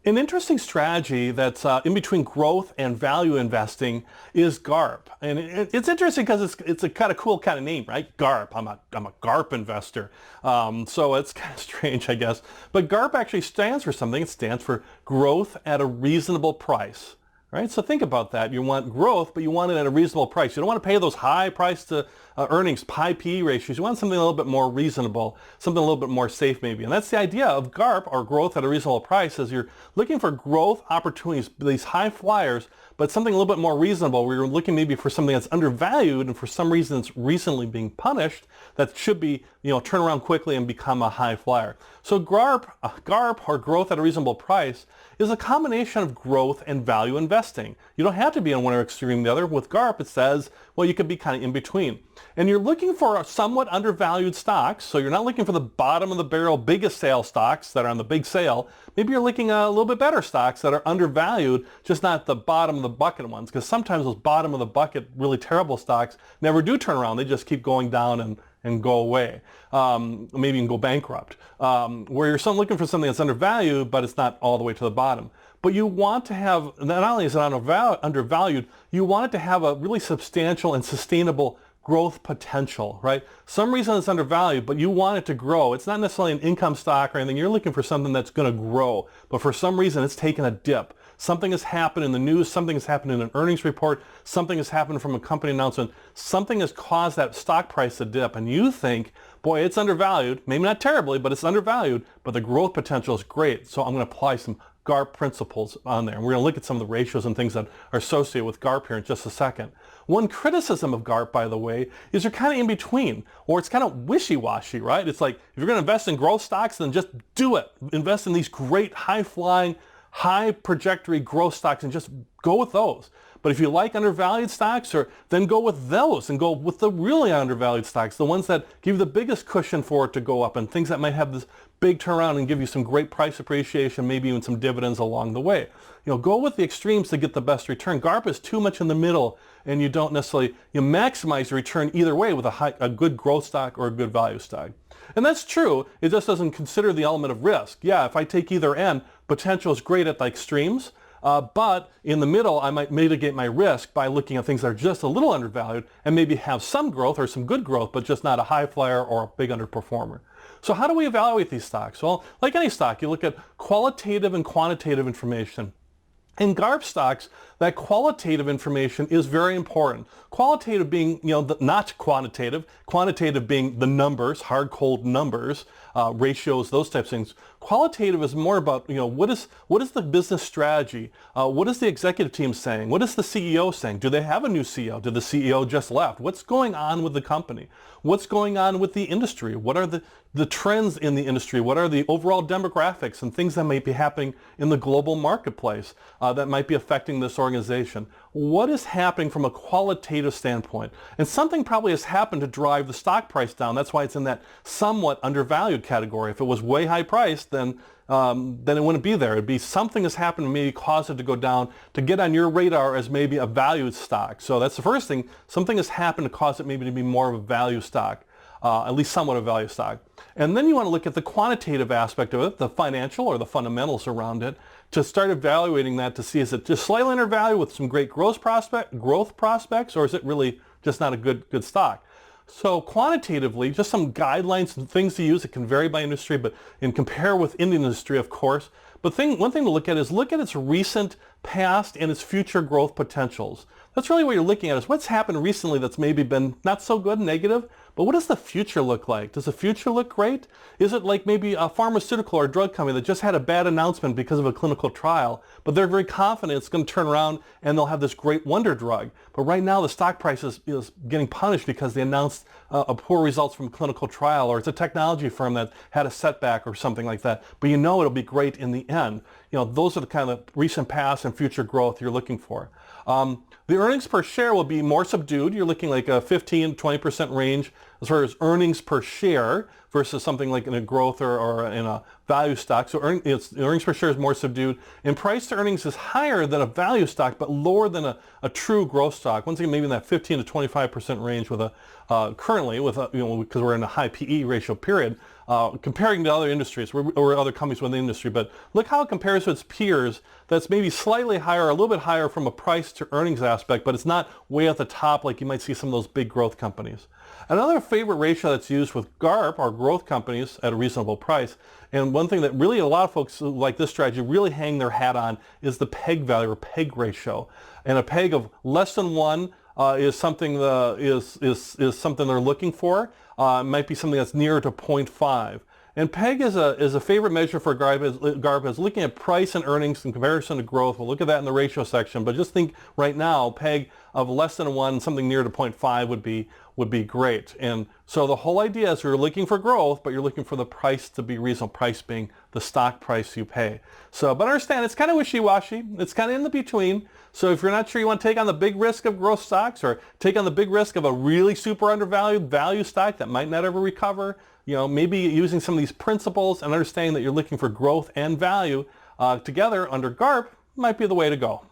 An interesting strategy that's in between growth and value investing is GARP. And it's interesting because it's a kind of cool kind of name, right? GARP. I'm a GARP investor. So it's kind of strange, I guess. But GARP actually stands for something. It stands for growth at a reasonable price. Right? So think about that. You want growth, but you want it at a reasonable price. You don't want to pay those high price to earnings, high PE ratios. You want something a little bit more reasonable, something a little bit more safe maybe. And that's the idea of GARP, or growth at a reasonable price, is you're looking for growth opportunities, these high flyers, but something a little bit more reasonable, where you're looking maybe for something that's undervalued and for some reason it's recently being punished, that should be, turn around quickly and become a high flyer. So GARP, or growth at a reasonable price, is a combination of growth and value investing. You don't have to be on one extreme or the other. With GARP, it says, well, you could be kind of in between. And you're looking for somewhat undervalued stocks, so you're not looking for the bottom of the barrel, biggest sale stocks that are on the big sale. Maybe you're looking at a little bit better stocks that are undervalued, just not the bottom of the bucket ones, because sometimes those bottom of the bucket, really terrible stocks never do turn around. They just keep going down and go away, maybe even go bankrupt, where you're looking for something that's undervalued, but it's not all the way to the bottom. But you want to have, not only is it undervalued, you want it to have a really substantial and sustainable growth potential, right? Some reason it's undervalued, but you want it to grow. It's not necessarily an income stock or anything. You're looking for something that's going to grow, but for some reason it's taken a dip. Something has happened in the news, something has happened in an earnings report, something has happened from a company announcement, something has caused that stock price to dip, and you think, boy, it's undervalued, maybe not terribly, but it's undervalued, but the growth potential is great, so I'm going to apply some GARP principles on there. And we're going to look at some of the ratios and things that are associated with GARP here in just a second. One criticism of GARP, by the way, is you're kind of in between, or it's kind of wishy-washy, right? It's like, if you're going to invest in growth stocks, then just do it. Invest in these great, high-flying, high trajectory growth stocks and just go with those. But if you like undervalued stocks, then go with those and go with the really undervalued stocks, the ones that give you the biggest cushion for it to go up, and things that might have this big turnaround and give you some great price appreciation, maybe even some dividends along the way. Go with the extremes to get the best return. GARP is too much in the middle, and you don't necessarily maximize the return either way with a good growth stock or a good value stock. And that's true. It just doesn't consider the element of risk. Yeah, if I take either end, potential is great at the extremes, but in the middle, I might mitigate my risk by looking at things that are just a little undervalued and maybe have some growth or some good growth, but just not a high flyer or a big underperformer. So how do we evaluate these stocks? Well, like any stock, you look at qualitative and quantitative information. In GARP stocks, that qualitative information is very important. Qualitative being, not quantitative. Quantitative being the numbers, hard, cold numbers, ratios, those types of things. Qualitative is more about, what is the business strategy? What is the executive team saying? What is the CEO saying? Do they have a new CEO? Did the CEO just left? What's going on with the company? What's going on with the industry? What are the trends in the industry? What are the overall demographics and things that might be happening in the global marketplace that might be affecting this organization? What is happening from a qualitative standpoint? And something probably has happened to drive the stock price down. That's why it's in that somewhat undervalued category. If it was way high priced, then it wouldn't be there. It'd be something has happened to maybe cause it to go down, to get on your radar as maybe a valued stock. So that's the first thing. Something has happened to cause it maybe to be more of a value stock. At least somewhat a value stock. And then you want to look at the quantitative aspect of it, the financial or the fundamentals around it, to start evaluating that to see, is it just slightly undervalued with some great growth prospects, or is it really just not a good stock? So quantitatively, just some guidelines and things to use. It can vary by industry, but compare with industry, of course. But one thing to look at is look at its recent, past, and its future growth potentials. That's really what you're looking at, is what's happened recently that's maybe been not so good, negative, but what does the future look like? Does the future look great? Is it like maybe a pharmaceutical or a drug company that just had a bad announcement because of a clinical trial, but they're very confident it's going to turn around and they'll have this great wonder drug. But right now the stock price is getting punished because they announced a poor results from a clinical trial, or it's a technology firm that had a setback or something like that. But it'll be great in the end. Those are the kind of recent past and future growth you're looking for. The earnings per share will be more subdued. You're looking like a 15 to 20% range as far as earnings per share versus something like in a growth or in a value stock. So earnings per share is more subdued. And price to earnings is higher than a value stock, but lower than a true growth stock. Once again, maybe in that 15 to 25% range with currently with because we're in a high PE ratio period. comparing to other industries or other companies within the industry, but look how it compares to its peers. That's maybe slightly higher, a little bit higher from a price to earnings aspect, but it's not way at the top like you might see some of those big growth companies. Another favorite ratio that's used with GARP are growth companies at a reasonable price. And one thing that really a lot of folks who like this strategy really hang their hat on is the PEG value or PEG ratio. And a PEG of less than 1 is something is something they're looking for. It might be something that's nearer to 0.5. And PEG is a favorite measure for GARP is looking at price and earnings in comparison to growth. We'll look at that in the ratio section, but just think right now, PEG of less than 1, something near to 0.5 would be great. And so the whole idea is you're looking for growth, but you're looking for the price to be reasonable, price being the stock price you pay. So, but understand, it's kind of wishy-washy. It's kind of in the between. So if you're not sure you want to take on the big risk of growth stocks or take on the big risk of a really super undervalued value stock that might not ever recover, maybe using some of these principles and understanding that you're looking for growth and value together under GARP might be the way to go.